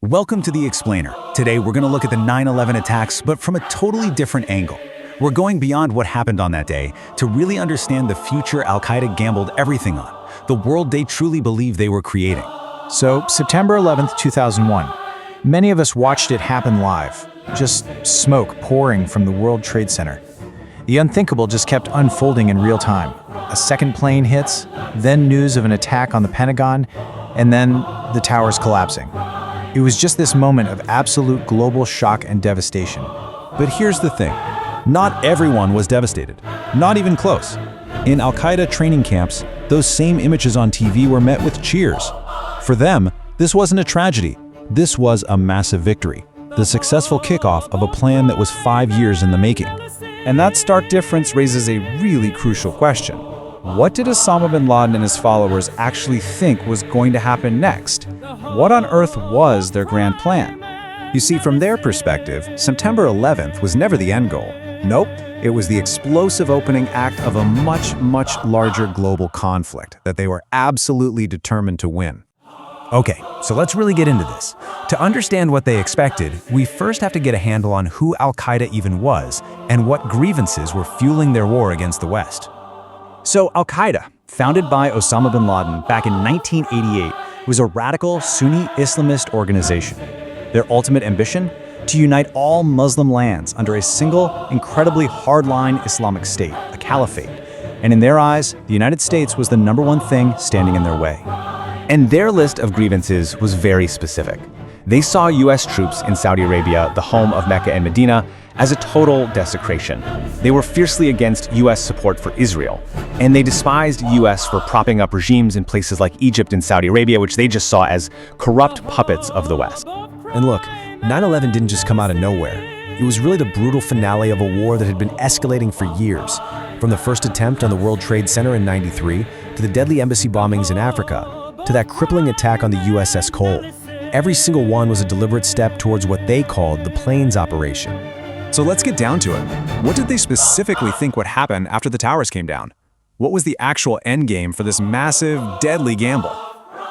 Welcome to The Explainer. Today we're going to look at the 9/11 attacks, but from a totally different angle. We're going beyond what happened on that day to really understand the future Al-Qaeda gambled everything on, the world they truly believed they were creating. So, September 11th, 2001. Many of us watched it happen live. Just smoke pouring from the World Trade Center. The unthinkable just kept unfolding in real time. A second plane hits, then news of an attack on the Pentagon, and then the towers collapsing. It was just this moment of absolute global shock and devastation. But here's the thing. Not everyone was devastated. Not even close. In Al-Qaeda training camps, those same images on TV were met with cheers. For them, this wasn't a tragedy. This was a massive victory. The successful kickoff of a plan that was 5 years in the making. And that stark difference raises a really crucial question. What did Osama bin Laden and his followers actually think was going to happen next? What on earth was their grand plan? You see, from their perspective, September 11th was never the end goal. Nope, it was the explosive opening act of a much, much larger global conflict that they were absolutely determined to win. Okay, so let's really get into this. To understand what they expected, we first have to get a handle on who Al-Qaeda even was and what grievances were fueling their war against the West. So Al-Qaeda, founded by Osama bin Laden back in 1988, was a radical Sunni Islamist organization. Their ultimate ambition? To unite all Muslim lands under a single, incredibly hardline Islamic state, a caliphate. And in their eyes, the United States was the #1 thing standing in their way. And their list of grievances was very specific. They saw U.S. troops in Saudi Arabia, the home of Mecca and Medina, as a total desecration. They were fiercely against U.S. support for Israel, and they despised U.S. for propping up regimes in places like Egypt and Saudi Arabia, which they just saw as corrupt puppets of the West. And look, 9/11 didn't just come out of nowhere. It was really the brutal finale of a war that had been escalating for years, from the first attempt on the World Trade Center in '93 to the deadly embassy bombings in Africa, to that crippling attack on the USS Cole. Every single one was a deliberate step towards what they called the Plains Operation. So let's get down to it. What did they specifically think would happen after the towers came down? What was the actual endgame for this massive, deadly gamble?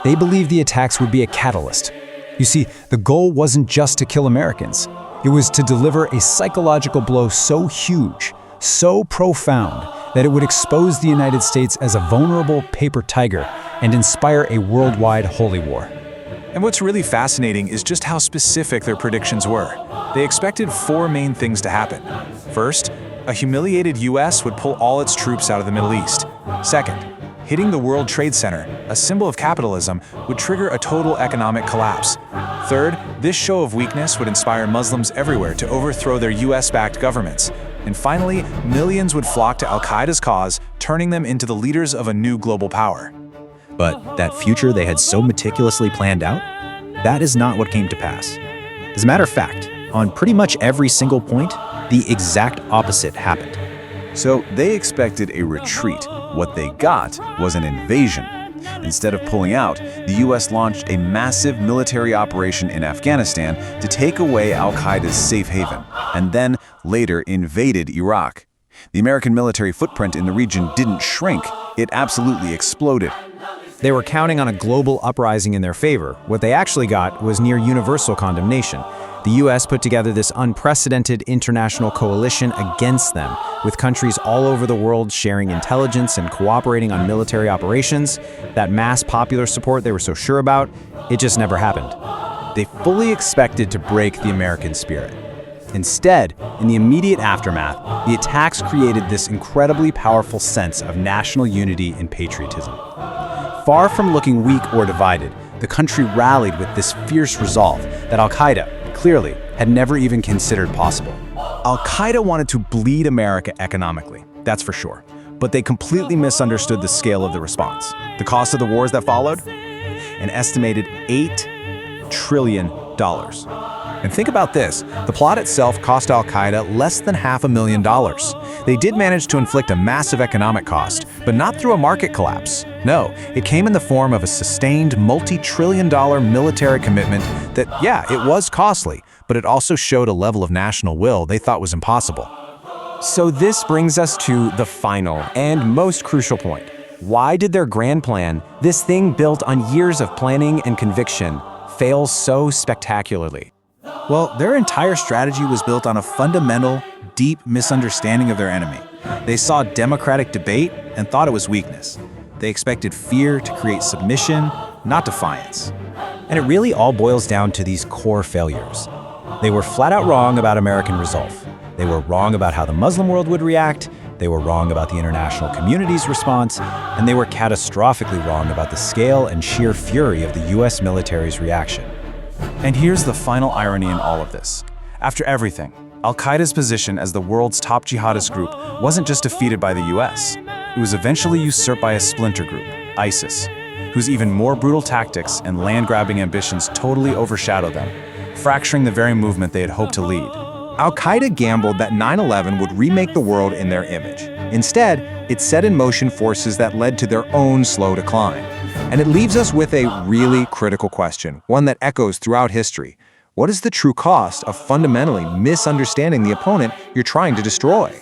They believed the attacks would be a catalyst. You see, the goal wasn't just to kill Americans. It was to deliver a psychological blow so huge, so profound, that it would expose the United States as a vulnerable paper tiger and inspire a worldwide holy war. And what's really fascinating is just how specific their predictions were. They expected 4 main things to happen. First, a humiliated U.S. would pull all its troops out of the Middle East. Second, hitting the World Trade Center, a symbol of capitalism, would trigger a total economic collapse. Third, this show of weakness would inspire Muslims everywhere to overthrow their U.S.-backed governments. And finally, millions would flock to Al-Qaeda's cause, turning them into the leaders of a new global power. But that future they had so meticulously planned out, that is not what came to pass. As a matter of fact, on pretty much every single point, the exact opposite happened. So they expected a retreat. What they got was an invasion. Instead of pulling out, the US launched a massive military operation in Afghanistan to take away Al-Qaeda's safe haven, and then later invaded Iraq. The American military footprint in the region didn't shrink, it absolutely exploded. They were counting on a global uprising in their favor. What they actually got was near universal condemnation. The US put together this unprecedented international coalition against them, with countries all over the world sharing intelligence and cooperating on military operations. That mass popular support they were so sure about, it just never happened. They fully expected to break the American spirit. Instead, in the immediate aftermath, the attacks created this incredibly powerful sense of national unity and patriotism. Far from looking weak or divided, the country rallied with this fierce resolve that Al-Qaeda, clearly, had never even considered possible. Al-Qaeda wanted to bleed America economically, that's for sure. But they completely misunderstood the scale of the response. The cost of the wars that followed? An estimated $8 trillion. And think about this, the plot itself cost Al-Qaeda less than $500,000. They did manage to inflict a massive economic cost, but not through a market collapse. No, it came in the form of a sustained multi-trillion-dollar military commitment that, yeah, it was costly, but it also showed a level of national will they thought was impossible. So this brings us to the final and most crucial point. Why did their grand plan, this thing built on years of planning and conviction, fails so spectacularly? Well, their entire strategy was built on a fundamental, deep misunderstanding of their enemy. They saw democratic debate and thought it was weakness. They expected fear to create submission, not defiance. And it really all boils down to these core failures. They were flat out wrong about American resolve. They were wrong about how the Muslim world would react. They were wrong about the international community's response. And they were catastrophically wrong about the scale and sheer fury of the US military's reaction. And here's the final irony in all of this. After everything, Al-Qaeda's position as the world's top jihadist group wasn't just defeated by the US. It was eventually usurped by a splinter group, ISIS, whose even more brutal tactics and land-grabbing ambitions totally overshadowed them, fracturing the very movement they had hoped to lead. Al-Qaeda gambled that 9/11 would remake the world in their image. Instead, it set in motion forces that led to their own slow decline. And it leaves us with a really critical question, one that echoes throughout history. What is the true cost of fundamentally misunderstanding the opponent you're trying to destroy?